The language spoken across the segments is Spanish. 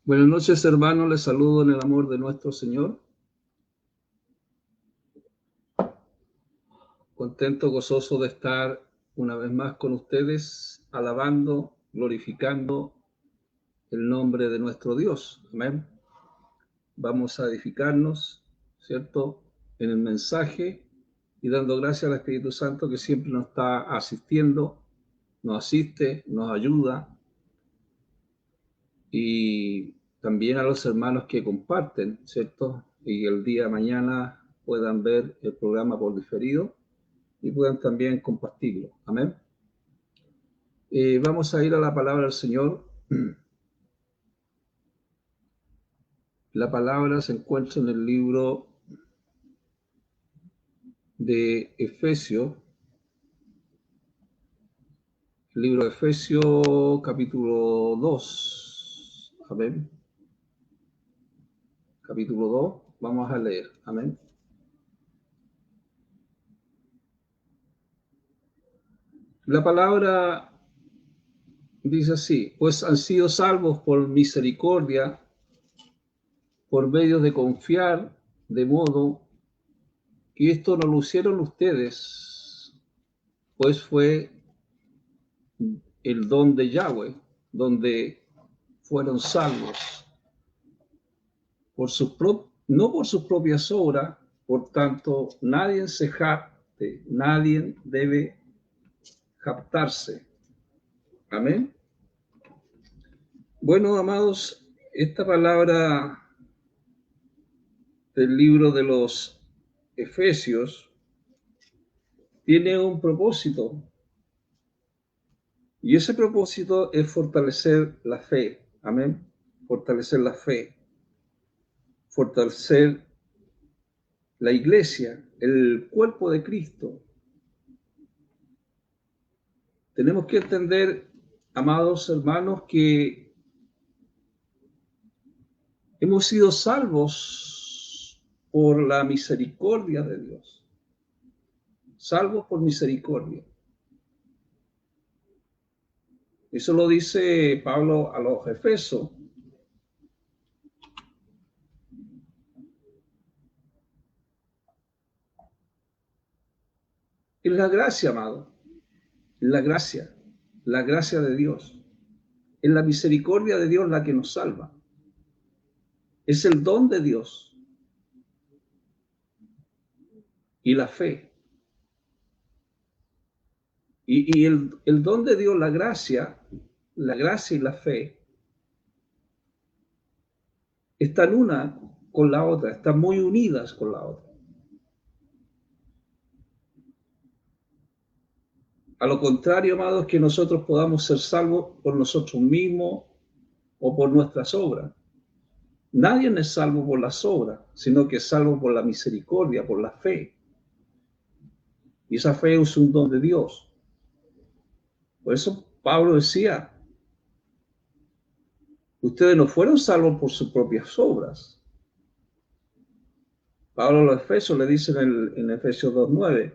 Buenas noches, hermanos. Les saludo en el amor de nuestro Señor. Contento, gozoso de estar una vez más con ustedes, alabando, glorificando el nombre de nuestro Dios. Amén. Vamos a edificarnos, ¿cierto?, en el mensaje y dando gracias al Espíritu Santo que siempre nos está asistiendo, nos asiste, nos ayuda, y también a los hermanos que comparten, ¿cierto? Y el día de mañana puedan ver el programa por diferido y puedan también compartirlo. Amén. Vamos a ir a la palabra del Señor. La palabra se encuentra en el libro de Efesios, el libro de Efesios capítulo 2. Amén. Capítulo 2, vamos a leer. Amén. La palabra dice así: pues han sido salvos por misericordia, por medio de confiar, de modo que esto no lo hicieron ustedes, pues fue el don de Yahweh, donde fueron salvos, no por sus propias obras. Por tanto, nadie se jacte, nadie debe jactarse. Amén. Bueno, amados, esta palabra del libro de los Efesios tiene un propósito, y ese propósito es fortalecer la fe. Amén. Fortalecer la fe, fortalecer la iglesia, el cuerpo de Cristo. Tenemos que entender, amados hermanos, que hemos sido salvos por la misericordia de Dios. Salvos por misericordia. Eso lo dice Pablo a los Efesios. Es la gracia, amado. La gracia de Dios. Es la misericordia de Dios la que nos salva. Es el don de Dios. Y la fe. Y el don de Dios, la gracia y la fe, están una con la otra, están muy unidas con la otra. A lo contrario, amados, que nosotros podamos ser salvos por nosotros mismos o por nuestras obras. Nadie es salvo por las obras, sino que es salvo por la misericordia, por la fe. Y esa fe es un don de Dios. Por eso Pablo decía: ustedes no fueron salvos por sus propias obras. Pablo a los Efesios le dice en Efesios 2:9: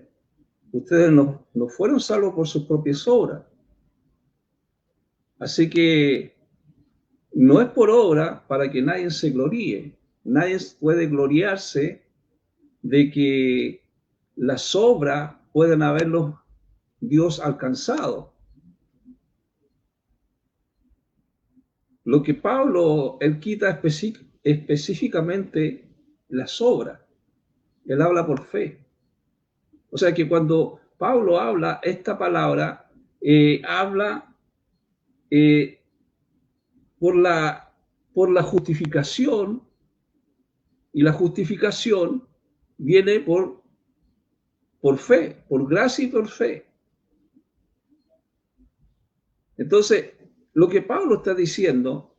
ustedes no fueron salvos por sus propias obras. Así que no es por obra para que nadie se gloríe. Nadie puede gloriarse de que las obras pueden haberlos Dios alcanzado. Lo que Pablo, él quita específicamente las obras. Él habla por fe. O sea que cuando Pablo habla esta palabra, habla por la justificación, y la justificación viene por fe, por gracia y por fe. Entonces, lo que Pablo está diciendo,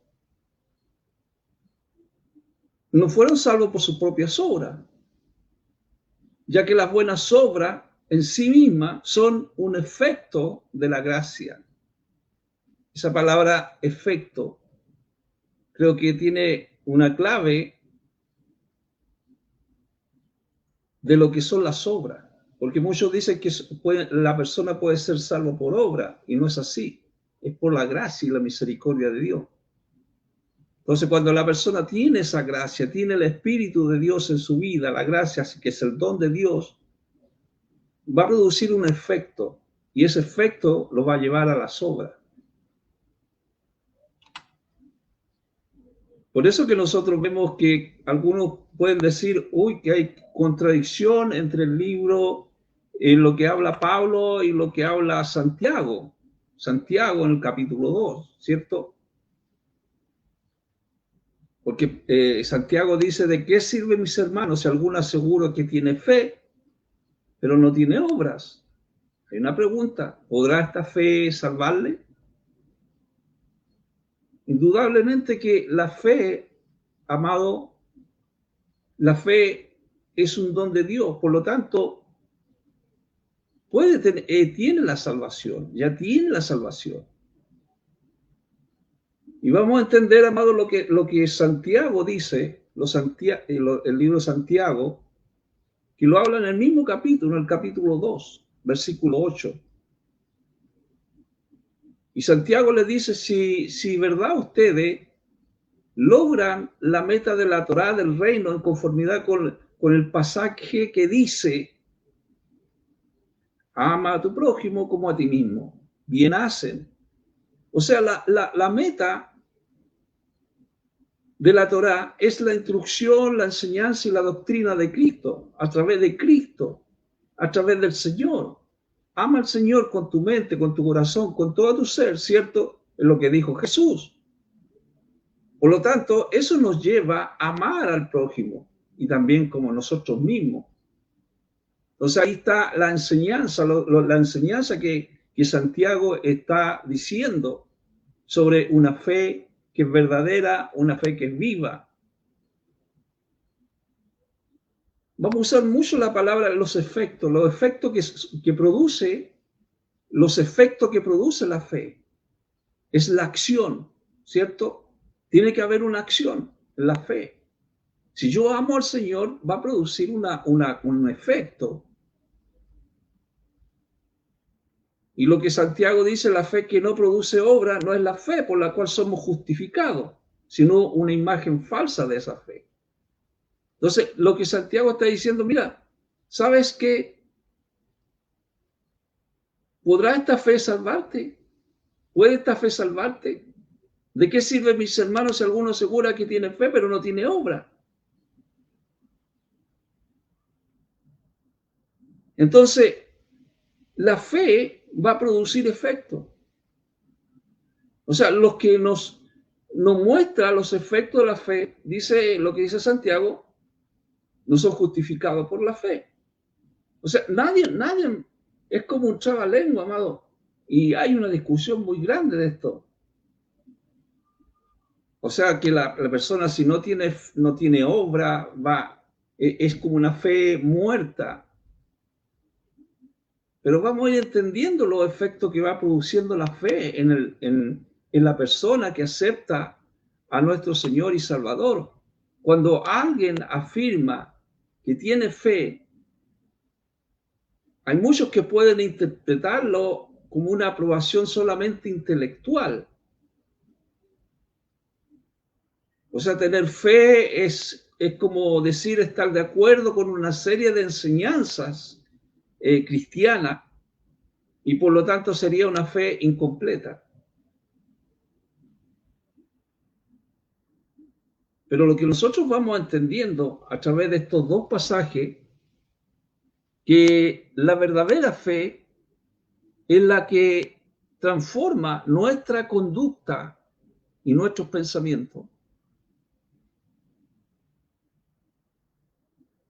no fueron salvos por sus propias obras, ya que las buenas obras en sí mismas son un efecto de la gracia. Esa palabra efecto creo que tiene una clave de lo que son las obras, porque muchos dicen que la persona puede ser salvo por obra, y no es así. Es por la gracia y la misericordia de Dios. Entonces, cuando la persona tiene esa gracia, tiene el Espíritu de Dios en su vida, la gracia que es el don de Dios, va a producir un efecto, y ese efecto lo va a llevar a las obras. Por eso que nosotros vemos que algunos pueden decir, uy, que hay contradicción entre el libro, en lo que habla Pablo y lo que habla Santiago. Santiago en el capítulo 2, ¿cierto? Porque Santiago dice, ¿de qué sirve, mis hermanos, si alguno asegura que tiene fe, pero no tiene obras? Hay una pregunta, ¿podrá esta fe salvarle? Indudablemente que la fe, amado, la fe es un don de Dios, por lo tanto, tiene la salvación, ya tiene la salvación. Y vamos a entender, amado, lo que Santiago dice, el libro de Santiago, que lo habla en el mismo capítulo, en el capítulo 2, versículo 8. Y Santiago le dice, si verdad ustedes logran la meta de la Torá del reino en conformidad con el pasaje que dice, ama a tu prójimo como a ti mismo, bien hacen. O sea, la meta de la Torá es la instrucción, la enseñanza y la doctrina de Cristo, a través de Cristo, a través del Señor. Ama al Señor con tu mente, con tu corazón, con todo tu ser, ¿cierto? Es lo que dijo Jesús. Por lo tanto, eso nos lleva a amar al prójimo y también como nosotros mismos. Entonces ahí está la enseñanza, la enseñanza que Santiago está diciendo sobre una fe que es verdadera, una fe que es viva. Vamos a usar mucho la palabra los efectos que produce, los efectos que produce la fe. Es la acción, ¿cierto? Tiene que haber una acción en la fe. Si yo amo al Señor, va a producir un efecto. Y lo que Santiago dice, la fe que no produce obra, no es la fe por la cual somos justificados, sino una imagen falsa de esa fe. Entonces, lo que Santiago está diciendo, mira, ¿sabes qué? ¿Podrá esta fe salvarte? ¿Puede esta fe salvarte? ¿De qué sirve, mis hermanos, si alguno asegura que tiene fe, pero no tiene obra? Entonces, la fe va a producir efecto. O sea, los que nos muestra los efectos de la fe, dice lo que dice Santiago, no son justificados por la fe. O sea, nadie, es como un trabalengua, amado. Y hay una discusión muy grande de esto. O sea, que la persona si no tiene obra, es como una fe muerta. Pero vamos a ir entendiendo los efectos que va produciendo la fe en la persona que acepta a nuestro Señor y Salvador. Cuando alguien afirma que tiene fe, hay muchos que pueden interpretarlo como una aprobación solamente intelectual. O sea, tener fe es como decir estar de acuerdo con una serie de enseñanzas cristianas y por lo tanto sería una fe incompleta. Pero lo que nosotros vamos entendiendo a través de estos dos pasajes, que la verdadera fe es la que transforma nuestra conducta y nuestros pensamientos.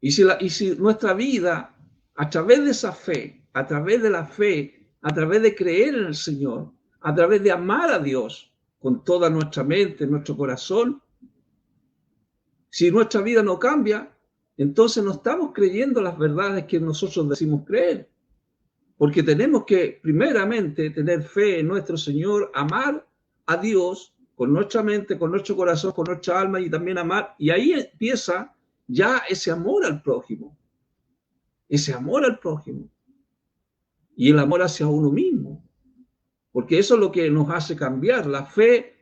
Y si nuestra vida, a través de esa fe, a través de la fe, a través de creer en el Señor, a través de amar a Dios con toda nuestra mente, nuestro corazón, si nuestra vida no cambia, entonces no estamos creyendo las verdades que nosotros decimos creer. Porque tenemos que, primeramente, tener fe en nuestro Señor, amar a Dios con nuestra mente, con nuestro corazón, con nuestra alma y también amar. Y ahí empieza ya ese amor al prójimo. Ese amor al prójimo. Y el amor hacia uno mismo. Porque eso es lo que nos hace cambiar. La fe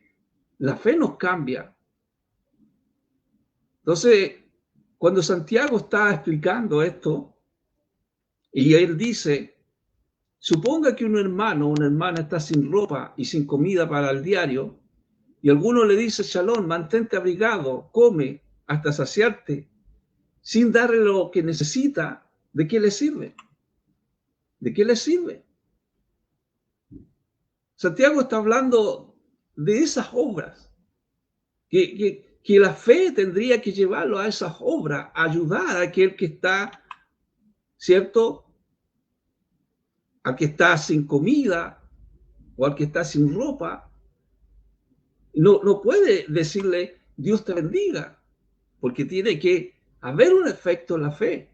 nos cambia. Entonces, cuando Santiago está explicando esto, y él dice, suponga que un hermano o una hermana está sin ropa y sin comida para el diario, y alguno le dice, Shalom, mantente abrigado, come hasta saciarte, sin darle lo que necesita, ¿de qué le sirve? ¿De qué le sirve? Santiago está hablando de esas obras, que la fe tendría que llevarlo a esas obras, ayudar a aquel que está, ¿cierto? Al que está sin comida o al que está sin ropa. No puede decirle, Dios te bendiga, porque tiene que haber un efecto en la fe.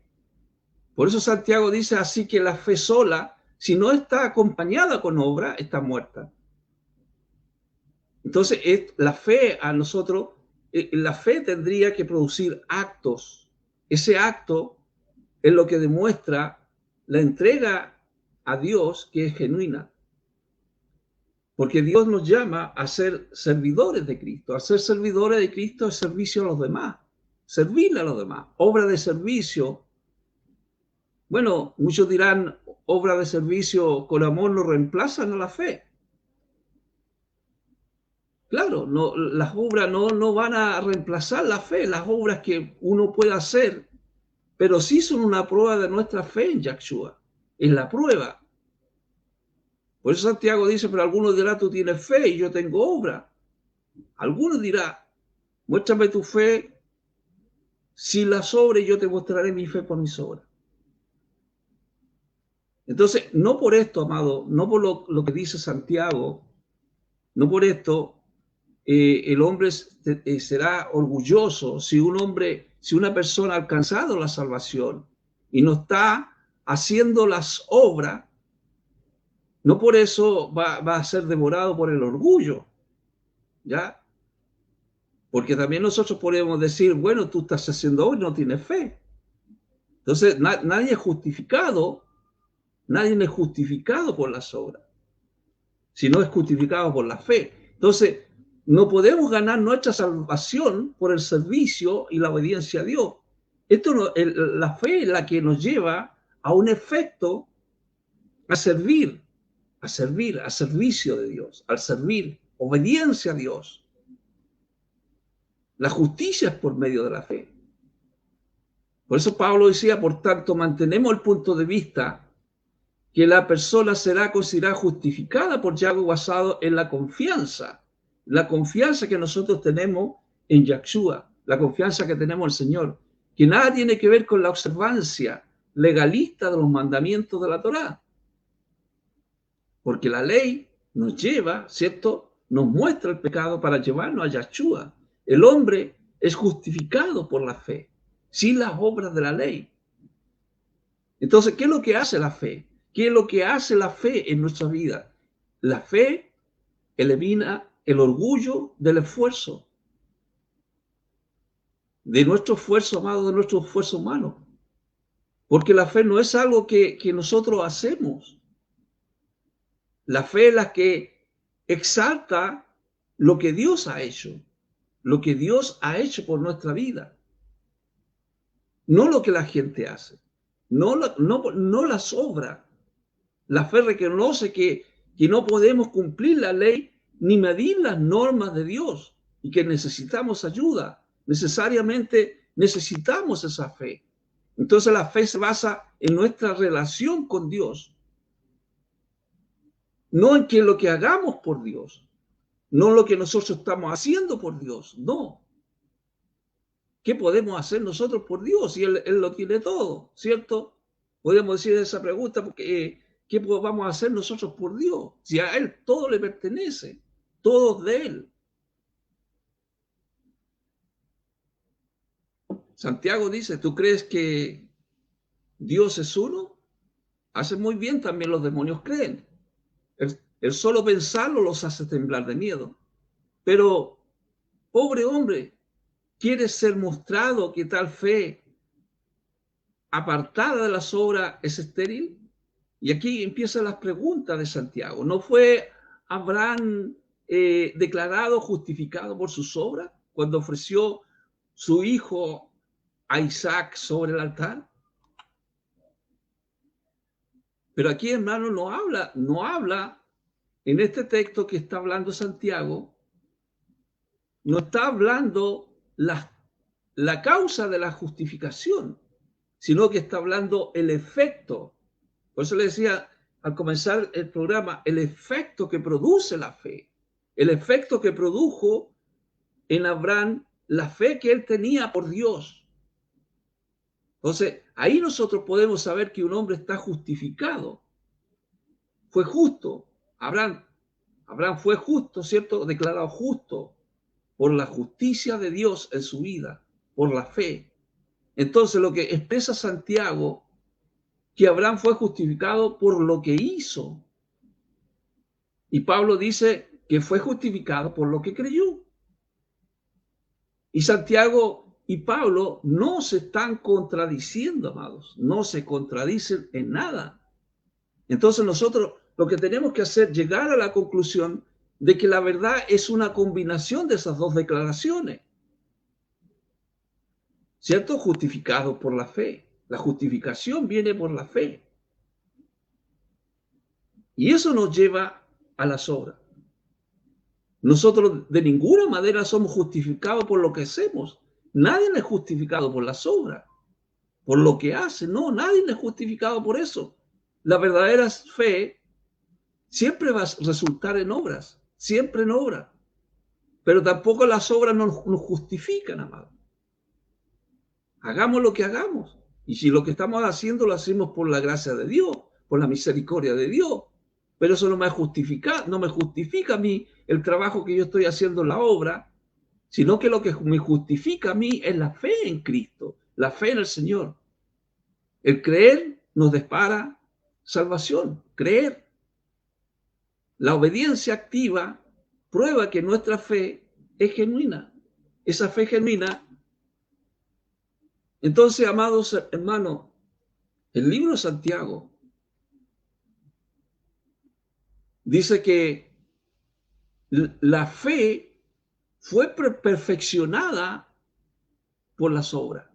Por eso Santiago dice así que la fe sola, si no está acompañada con obra, está muerta. Entonces, la fe a nosotros, la fe tendría que producir actos. Ese acto es lo que demuestra la entrega a Dios que es genuina. Porque Dios nos llama a ser servidores de Cristo. A ser servidores de Cristo es servicio a los demás. Servirle a los demás. Obra de servicio. Bueno, muchos dirán, obra de servicio con amor no reemplazan a la fe. Claro, no, las obras no van a reemplazar la fe, las obras que uno pueda hacer, pero sí son una prueba de nuestra fe en Yahshua. Es la prueba. Por eso Santiago dice, pero algunos dirán, tú tienes fe y yo tengo obra. Algunos dirán, muéstrame tu fe sin las obras y yo te mostraré mi fe por mis obras. Entonces, no por esto, amado, no por lo que dice Santiago, no por esto el hombre será orgulloso si una persona ha alcanzado la salvación y no está haciendo las obras, no por eso va a ser devorado por el orgullo, ¿ya? Porque también nosotros podemos decir, bueno, tú estás haciendo obras y no tienes fe. Entonces, nadie es justificado por las obras, sino es justificado por la fe. Entonces, no podemos ganar nuestra salvación por el servicio y la obediencia a Dios. La fe es la que nos lleva a un efecto, a servicio de Dios, al servir, obediencia a Dios. La justicia es por medio de la fe. Por eso Pablo decía, por tanto, mantenemos el punto de vista que la persona será considerada justificada por Yahweh basado en la confianza que nosotros tenemos en Yahshua, la confianza que tenemos en el Señor, que nada tiene que ver con la observancia legalista de los mandamientos de la Torá, porque la ley nos lleva, ¿cierto? Nos muestra el pecado para llevarnos a Yahshua. El hombre es justificado por la fe, sin las obras de la ley. Entonces, ¿qué es lo que hace la fe? ¿Qué es lo que hace la fe en nuestra vida? La fe elimina el orgullo del esfuerzo, de nuestro esfuerzo, amado, de nuestro esfuerzo humano. Porque la fe no es algo que nosotros hacemos. La fe es la que exalta lo que Dios ha hecho, lo que Dios ha hecho por nuestra vida. No lo que la gente hace, no las obras. La fe reconoce que no podemos cumplir la ley ni medir las normas de Dios y que necesitamos ayuda. Necesariamente necesitamos esa fe. Entonces la fe se basa en nuestra relación con Dios, no en que lo que hagamos por Dios, no lo que nosotros estamos haciendo por Dios, no. ¿Qué podemos hacer nosotros por Dios si Él lo tiene todo, ¿cierto? Podemos decir esa pregunta porque ¿qué vamos a hacer nosotros por Dios? Si a Él todo le pertenece, todo es de Él. Santiago dice, ¿tú crees que Dios es uno? Hace muy bien, también los demonios creen. El solo pensarlo los hace temblar de miedo. Pero, pobre hombre, ¿quiere ser mostrado que tal fe apartada de las obras es estéril? Y aquí empiezan las preguntas de Santiago. ¿No fue Abraham declarado justificado por sus obras cuando ofreció su hijo a Isaac sobre el altar? Pero aquí, hermano, no habla en este texto que está hablando Santiago, no está hablando la causa de la justificación, sino que está hablando el efecto. Por eso le decía al comenzar el programa, el efecto que produce la fe, el efecto que produjo en Abraham la fe que él tenía por Dios. Entonces, ahí nosotros podemos saber que un hombre está justificado. Fue justo. Abraham fue justo, ¿cierto? Declarado justo por la justicia de Dios en su vida, por la fe. Entonces, lo que expresa Santiago, que Abraham fue justificado por lo que hizo. Y Pablo dice que fue justificado por lo que creyó. Y Santiago y Pablo no se están contradiciendo, amados. No se contradicen en nada. Entonces nosotros lo que tenemos que hacer es llegar a la conclusión de que la verdad es una combinación de esas dos declaraciones. ¿Cierto? Justificado por la fe. La justificación viene por la fe. Y eso nos lleva a las obras. Nosotros de ninguna manera somos justificados por lo que hacemos. Nadie es justificado por las obras, por lo que hace. No, nadie es justificado por eso. La verdadera fe siempre va a resultar en obras, siempre en obras. Pero tampoco las obras nos justifican, amado. Hagamos lo que hagamos. Y si lo que estamos haciendo lo hacemos por la gracia de Dios, por la misericordia de Dios. Pero eso no me justifica a mí el trabajo que yo estoy haciendo en la obra, sino que lo que me justifica a mí es la fe en Cristo, la fe en el Señor. El creer nos depara salvación, creer. La obediencia activa prueba que nuestra fe es genuina. Esa fe genuina. Entonces, amados hermanos, el libro de Santiago dice que la fe fue perfeccionada por las obras.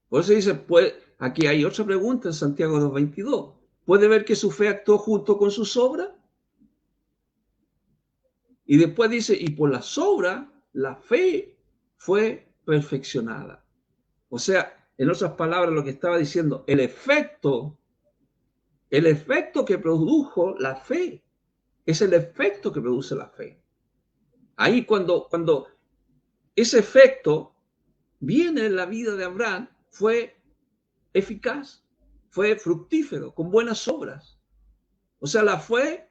Por eso dice, pues, aquí hay otra pregunta en Santiago 2:22. ¿Puede ver que su fe actuó junto con sus obras? Y después dice, y por las obras, la fe fue perfeccionada. O sea, en otras palabras, lo que estaba diciendo, el efecto que produjo la fe, es el efecto que produce la fe. Ahí cuando ese efecto viene en la vida de Abraham, fue eficaz, fue fructífero, con buenas obras. O sea, la fe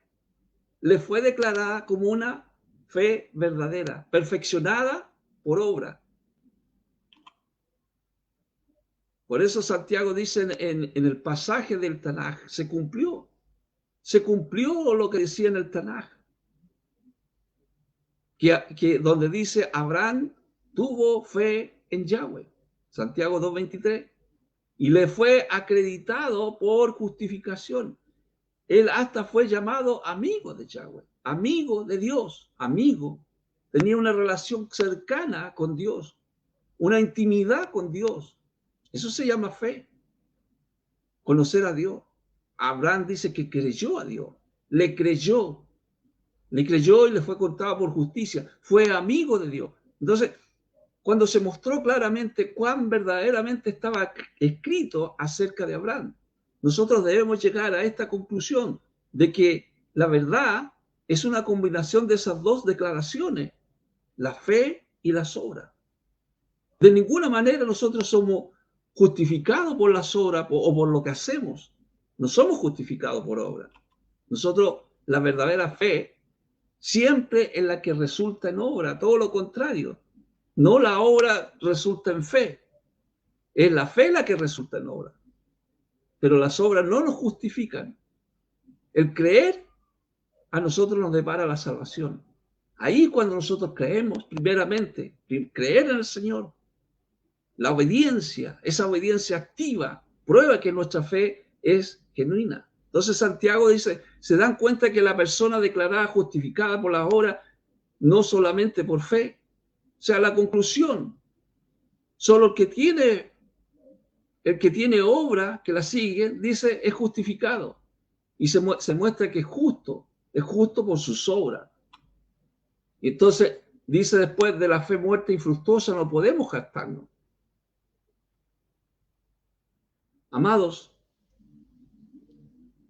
le fue declarada como una fe verdadera, perfeccionada por obra. Por eso Santiago dice en el pasaje del Tanaj, se cumplió lo que decía en el Tanaj, que donde dice Abraham tuvo fe en Yahweh, Santiago 2:23, y le fue acreditado por justificación. Él hasta fue llamado amigo de Yahweh, amigo de Dios, amigo. Tenía una relación cercana con Dios, una intimidad con Dios. Eso se llama fe, conocer a Dios. Abraham dice que creyó a Dios, le creyó y le fue contado por justicia, fue amigo de Dios. Entonces, cuando se mostró claramente cuán verdaderamente estaba escrito acerca de Abraham, nosotros debemos llegar a esta conclusión de que la verdad es una combinación de esas dos declaraciones, la fe y las obras. De ninguna manera nosotros somos justificados por las obras o por lo que hacemos. No somos justificados por obras. Nosotros, la verdadera fe siempre es la que resulta en obra, todo lo contrario. No la obra resulta en fe, es la fe la que resulta en obra. Pero las obras no nos justifican. El creer a nosotros nos depara la salvación. Ahí cuando nosotros creemos, primeramente, creer en el Señor, la obediencia, esa obediencia activa, prueba que nuestra fe es genuina. Entonces Santiago dice, se dan cuenta que la persona declarada justificada por las obras, no solamente por fe. O sea, la conclusión Solo el que tiene obra que la sigue, dice, es justificado. Y se muestra que es justo por sus obras. Y entonces, dice después de la fe muerta y fructuosa, no podemos jactarnos. Amados,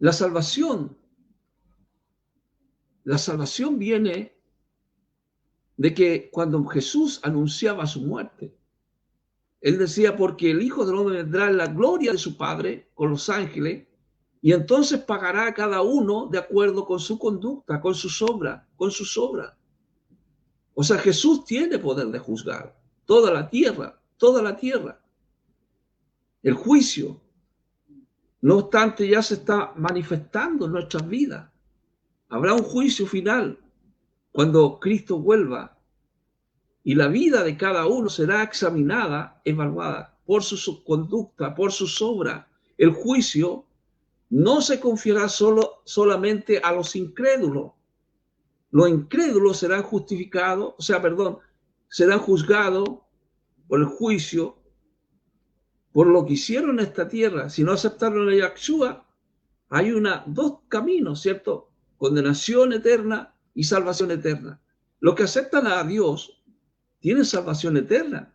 la salvación viene de que cuando Jesús anunciaba su muerte, él decía, porque el Hijo del Hombre vendrá en la gloria de su Padre con los ángeles, y entonces pagará a cada uno de acuerdo con su conducta, con sus obras. O sea, Jesús tiene poder de juzgar toda la tierra. El juicio, no obstante, ya se está manifestando en nuestras vidas. Habrá un juicio final cuando Cristo vuelva y la vida de cada uno será examinada, evaluada por su conducta, por sus obras. El juicio no se confiará solamente a los incrédulos. Los incrédulos serán serán juzgados por el juicio por lo que hicieron en esta tierra. Si no aceptaron a Yahshua, hay dos caminos, ¿cierto? Condenación eterna y salvación eterna. Los que aceptan a Dios tienen salvación eterna.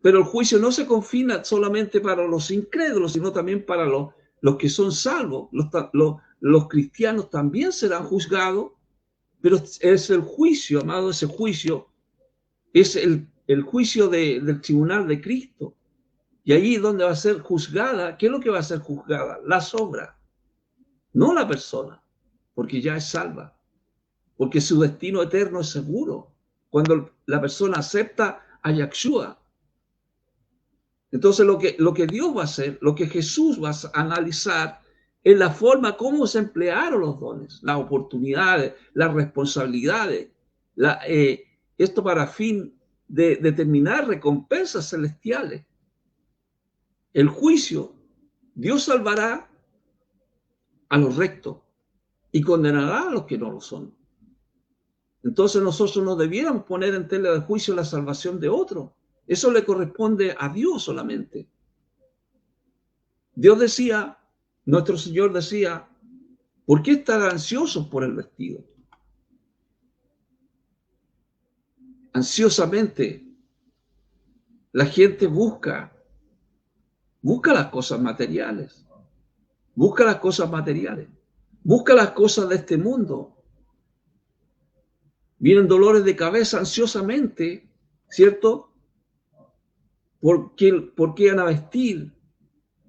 Pero el juicio no se confina solamente para los incrédulos, sino también para los que son salvos. Los cristianos también serán juzgados, pero es el juicio, amado, ese juicio es el juicio del tribunal de Cristo. Y ahí es donde va a ser juzgada. ¿Qué es lo que va a ser juzgada? Las obras, no la persona, porque ya es salva, porque su destino eterno es seguro cuando la persona acepta a Yahshua. Entonces lo que Dios va a hacer, lo que Jesús va a analizar, es la forma como se emplearon los dones, las oportunidades, las responsabilidades, esto para fin de determinar recompensas celestiales. El juicio, Dios salvará a los rectos y condenará a los que no lo son. Entonces nosotros no debiéramos poner en tela de juicio la salvación de otro. Eso le corresponde a Dios solamente. Dios decía, nuestro Señor decía, ¿por qué estar ansiosos por el vestido? Ansiosamente la gente busca las cosas materiales, busca las cosas de este mundo. Vienen dolores de cabeza ansiosamente, ¿cierto? ¿Por qué van a vestir?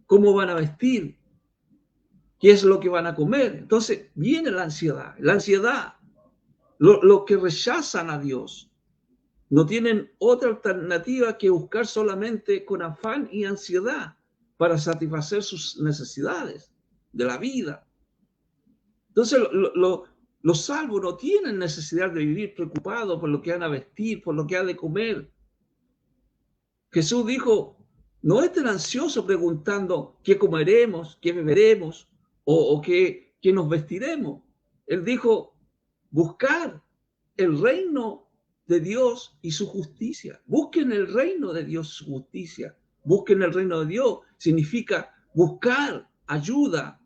¿Cómo van a vestir? ¿Qué es lo que van a comer? Entonces viene la ansiedad. Los que rechazan a Dios no tienen otra alternativa que buscar solamente con afán y ansiedad para satisfacer sus necesidades de la vida. Entonces los salvos no tienen necesidad de vivir preocupados por lo que van a vestir, por lo que han de comer. Jesús dijo, no estén ansiosos preguntando qué comeremos, qué beberemos o qué nos vestiremos. Él dijo, buscar el reino de Dios y su justicia. Busquen el reino de Dios y su justicia. Busquen el reino de Dios. Significa buscar ayuda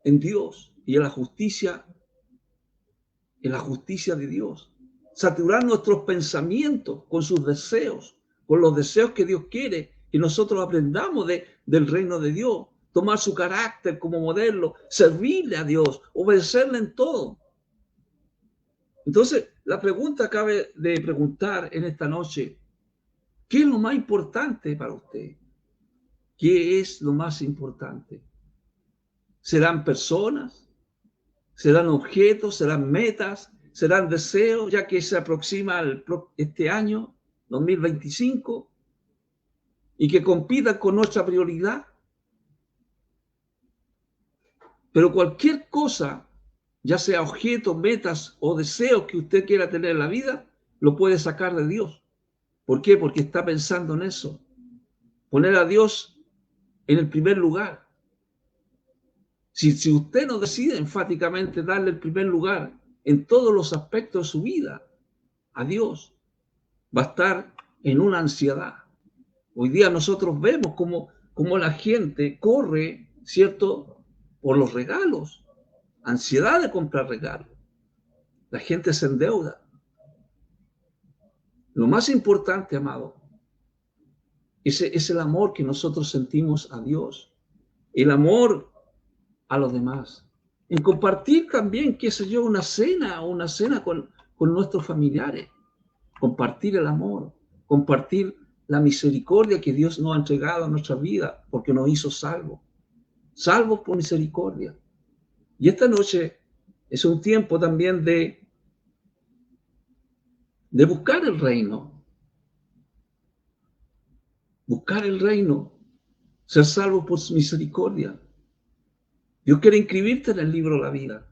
en Dios y en la justicia de Dios. Saturar nuestros pensamientos con sus deseos, con los deseos que Dios quiere que nosotros aprendamos del reino de Dios, tomar su carácter como modelo, servirle a Dios, obedecerle en todo. Entonces, la pregunta cabe de preguntar en esta noche, ¿qué es lo más importante para usted? ¿Qué es lo más importante? ¿Serán personas? ¿Serán objetos? ¿Serán metas? ¿Serán deseos? Ya que se aproxima este año, 2025, y que compitan con nuestra prioridad. Pero cualquier cosa, ya sea objetos, metas o deseos que usted quiera tener en la vida, lo puede sacar de Dios. ¿Por qué? Porque está pensando en eso. Poner a Dios en el primer lugar. Si usted no decide enfáticamente darle el primer lugar en todos los aspectos de su vida a Dios, va a estar en una ansiedad. Hoy día nosotros vemos cómo la gente corre, ¿cierto?, por los regalos, ansiedad de comprar regalos. La gente se endeuda. Lo más importante, amado, es el amor que nosotros sentimos a Dios, el amor a los demás, en compartir también, qué sé yo, una cena con nuestros familiares, compartir el amor, compartir la misericordia que Dios nos ha entregado a nuestra vida, porque nos hizo salvos por misericordia. Y esta noche es un tiempo también de buscar el reino, ser salvo por su misericordia. Dios quiere inscribirte en el libro de la vida.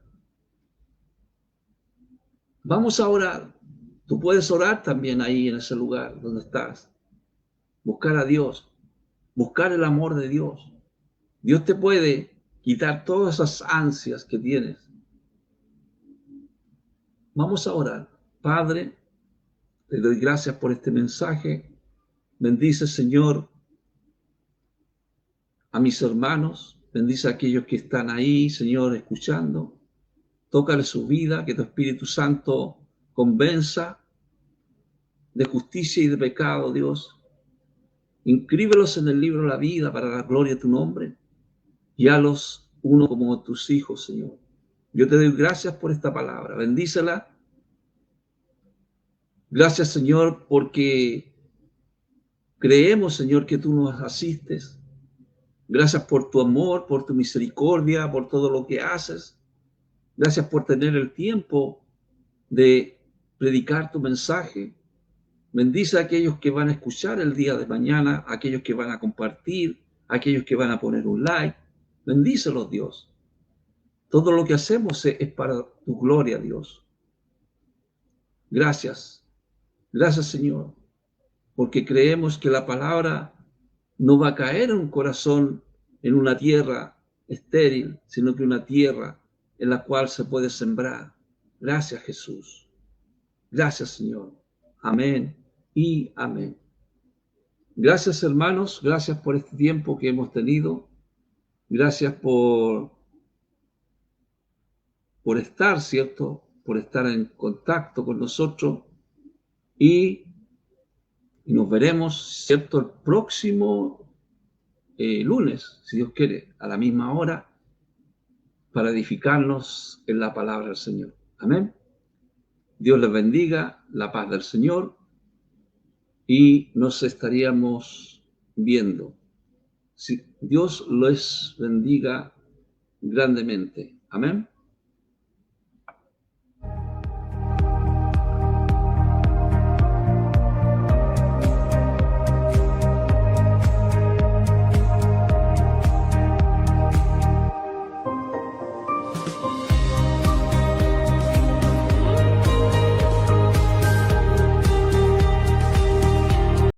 Vamos a orar. Tú puedes orar también ahí en ese lugar donde estás. Buscar a Dios, buscar el amor de Dios. Dios te puede quitar todas esas ansias que tienes. Vamos a orar. Padre, te doy gracias por este mensaje. Bendice, Señor, a mis hermanos. Bendice a aquellos que están ahí, Señor, escuchando. Tócale su vida, que tu Espíritu Santo convenza de justicia y de pecado, Dios. Inscríbelos en el libro de la vida para la gloria de tu nombre. Y halos uno como tus hijos, Señor. Yo te doy gracias por esta palabra. Bendícela. Gracias, Señor, porque creemos, Señor, que tú nos asistes. Gracias por tu amor, por tu misericordia, por todo lo que haces. Gracias por tener el tiempo de predicar tu mensaje. Bendice a aquellos que van a escuchar el día de mañana, a aquellos que van a compartir, a aquellos que van a poner un like. Bendícelos, Dios. Todo lo que hacemos es para tu gloria, Dios. Gracias. Gracias, Señor, porque creemos que la palabra no va a caer en un corazón, en una tierra estéril, sino que una tierra en la cual se puede sembrar. Gracias, Jesús. Gracias, Señor. Amén y amén. Gracias, hermanos. Gracias por este tiempo que hemos tenido. Gracias por estar, ¿cierto? Por estar en contacto con nosotros. Y nos veremos, ¿cierto?, el próximo lunes, si Dios quiere, a la misma hora, para edificarnos en la palabra del Señor. Amén. Dios les bendiga, la paz del Señor, y nos estaríamos viendo. Si Dios les bendiga grandemente. Amén.